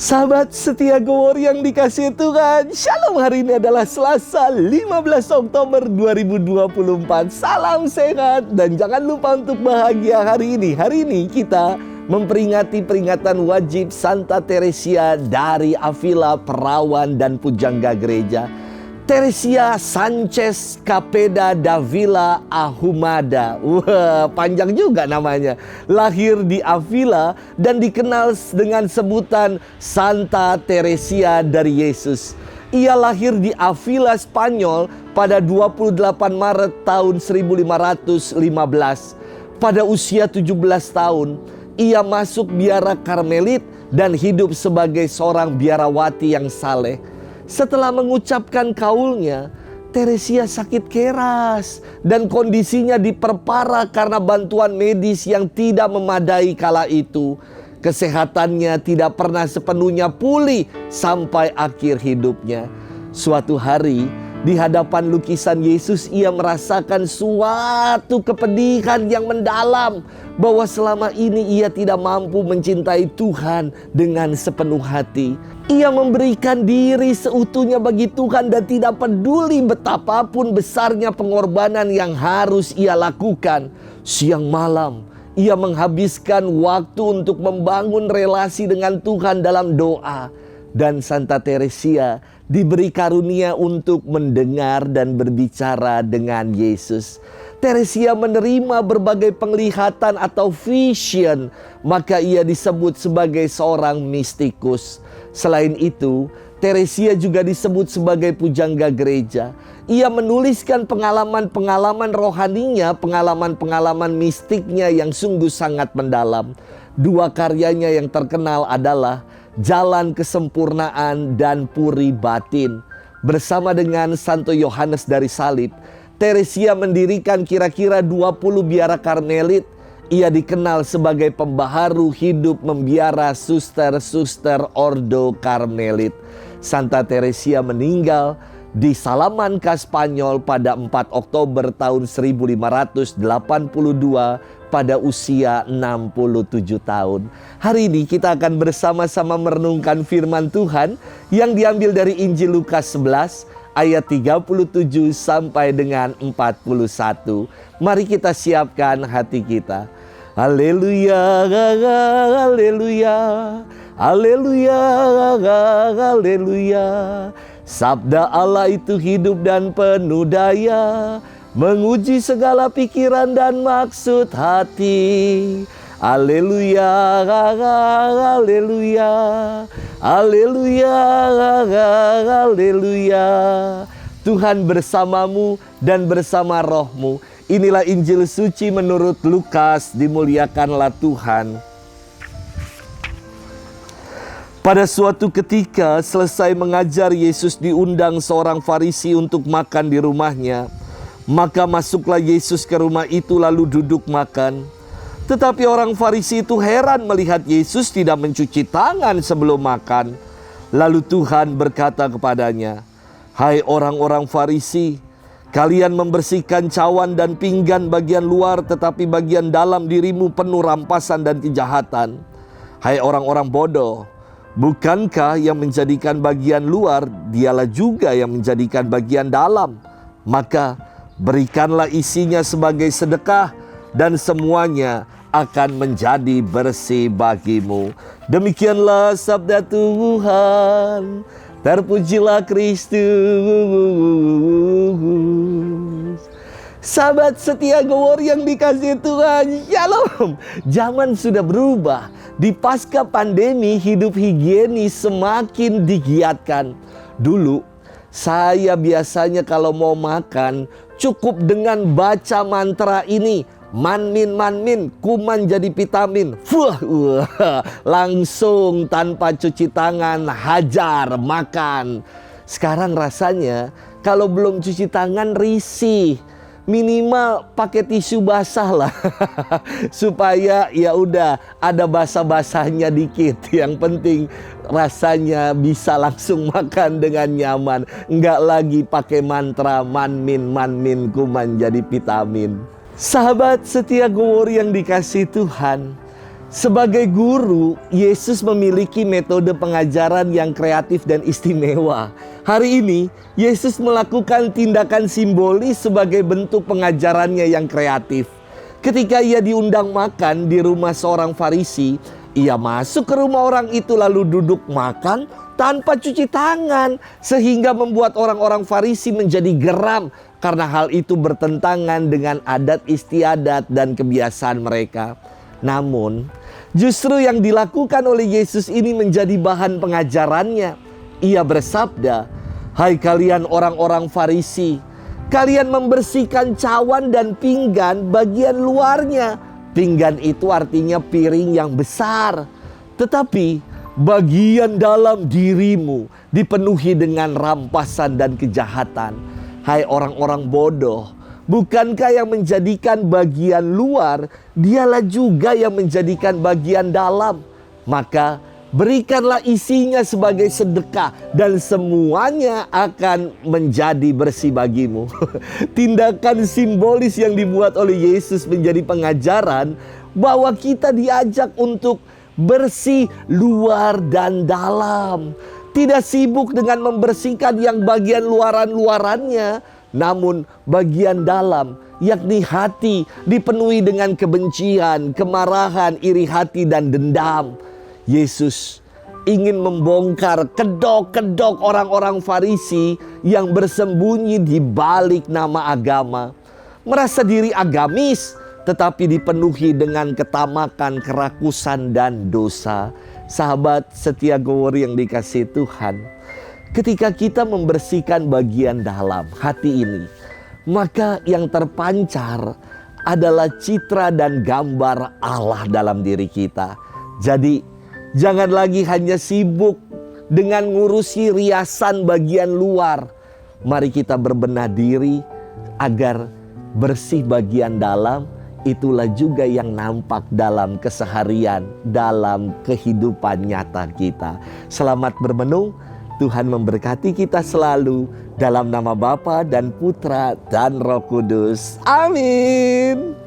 Sahabat setia Gowor yang dikasihi Tuhan, Shalom. Hari ini adalah Selasa 15 Oktober 2024. Salam sehat dan jangan lupa untuk bahagia hari ini. Hari ini kita memperingati peringatan wajib Santa Teresia dari Avila, perawan dan pujangga gereja. Teresia Sanchez Capeda Davila Ahumada. Wah, panjang juga namanya. Lahir di Avila dan dikenal dengan sebutan Santa Teresia dari Yesus. Ia lahir di Avila, Spanyol pada 28 Maret tahun 1515. Pada usia 17 tahun, ia masuk biara Karmelit dan hidup sebagai seorang biarawati yang saleh. Setelah mengucapkan kaulnya, Teresia sakit keras dan kondisinya diperparah karena bantuan medis yang tidak memadai kala itu. Kesehatannya tidak pernah sepenuhnya pulih sampai akhir hidupnya. Suatu hari, di hadapan lukisan Yesus, ia merasakan suatu kepedihan yang mendalam bahwa selama ini ia tidak mampu mencintai Tuhan dengan sepenuh hati. Ia memberikan diri seutuhnya bagi Tuhan dan tidak peduli betapapun besarnya pengorbanan yang harus ia lakukan. Siang malam, ia menghabiskan waktu untuk membangun relasi dengan Tuhan dalam doa. Dan Santa Teresia diberi karunia untuk mendengar dan berbicara dengan Yesus. Teresia menerima berbagai penglihatan atau vision, maka ia disebut sebagai seorang mistikus. Selain itu, Teresia juga disebut sebagai pujangga gereja. Ia menuliskan pengalaman-pengalaman rohaninya, pengalaman-pengalaman mistiknya yang sungguh sangat mendalam. Dua karyanya yang terkenal adalah Jalan Kesempurnaan dan Puri Batin. Bersama dengan Santo Yohanes dari Salib, Teresia mendirikan kira-kira 20 biara Karmelit. Ia dikenal sebagai pembaharu hidup membiara suster-suster Ordo Karmelit. Santa Teresia meninggal di Salamanca, Spanyol pada 4 Oktober tahun 1582 pada usia 67 tahun. Hari ini kita akan bersama-sama merenungkan firman Tuhan yang diambil dari Injil Lukas 11 ayat 37 sampai dengan 41. Mari kita siapkan hati kita. Haleluya, haleluya, haleluya, haleluya. Sabda Allah itu hidup dan penuh daya, menguji segala pikiran dan maksud hati. Haleluya, haleluya, haleluya, haleluya. Tuhan bersamamu dan bersama rohmu. Inilah Injil suci menurut Lukas, dimuliakanlah Tuhan. Pada suatu ketika selesai mengajar, Yesus diundang seorang Farisi untuk makan di rumahnya. Maka masuklah Yesus ke rumah itu lalu duduk makan. Tetapi orang Farisi itu heran melihat Yesus tidak mencuci tangan sebelum makan. Lalu Tuhan berkata kepadanya, "Hai orang-orang Farisi, kalian membersihkan cawan dan pinggan bagian luar, tetapi bagian dalam dirimu penuh rampasan dan kejahatan. Hai orang-orang bodoh, bukankah yang menjadikan bagian luar, dialah juga yang menjadikan bagian dalam? Maka berikanlah isinya sebagai sedekah, dan semuanya akan menjadi bersih bagimu." Demikianlah sabda Tuhan. Terpujilah Kristus. Sahabat setia Gowor yang dikasihi Tuhan, Shalom. Zaman sudah berubah. Di pasca pandemi, hidup higienis semakin digiatkan. Dulu saya biasanya kalau mau makan cukup dengan baca mantra ini. Man min, kuman jadi vitamin. Langsung tanpa cuci tangan, hajar, makan. Sekarang rasanya kalau belum cuci tangan risih. Minimal pakai tisu basah lah. Supaya ya udah ada basah-basahnya dikit. Yang penting rasanya bisa langsung makan dengan nyaman. Enggak lagi pakai mantra man min, kuman jadi vitamin. Sahabat setia Gowor yang dikasihi Tuhan, Sebagai guru, Yesus memiliki metode pengajaran yang kreatif dan istimewa. Hari ini, Yesus melakukan tindakan simbolis sebagai bentuk pengajarannya yang kreatif. Ketika ia diundang makan di rumah seorang Farisi, ia masuk ke rumah orang itu lalu duduk makan tanpa cuci tangan, sehingga membuat orang-orang Farisi menjadi geram karena hal itu bertentangan dengan adat istiadat dan kebiasaan mereka. Namun, justru yang dilakukan oleh Yesus ini menjadi bahan pengajarannya. Ia bersabda, "Hai kalian orang-orang Farisi, kalian membersihkan cawan dan pinggan bagian luarnya." Pinggan itu artinya piring yang besar. Tetapi bagian dalam dirimu dipenuhi dengan rampasan dan kejahatan. Hai orang-orang bodoh, bukankah yang menjadikan bagian luar, dialah juga yang menjadikan bagian dalam? Maka berikanlah isinya sebagai sedekah dan semuanya akan menjadi bersih bagimu. Tindakan simbolis yang dibuat oleh Yesus menjadi pengajaran bahwa kita diajak untuk bersih luar dan dalam. Tidak sibuk dengan membersihkan yang bagian luaran-luarannya, namun bagian dalam, yakni hati, dipenuhi dengan kebencian, kemarahan, iri hati, dan dendam. Yesus ingin membongkar kedok-kedok orang-orang Farisi yang bersembunyi di balik nama agama. Merasa diri agamis, tetapi dipenuhi dengan ketamakan, kerakusan, dan dosa. Sahabat setia Gowori yang dikasihi Tuhan, ketika kita membersihkan bagian dalam hati ini, maka yang terpancar adalah citra dan gambar Allah dalam diri kita. Jadi jangan lagi hanya sibuk dengan ngurusi riasan bagian luar. Mari kita berbenah diri agar bersih bagian dalam. Itulah juga yang nampak dalam keseharian, dalam kehidupan nyata kita. Selamat bermenung, Tuhan memberkati kita selalu. Dalam nama Bapa dan Putra dan Roh Kudus. Amin.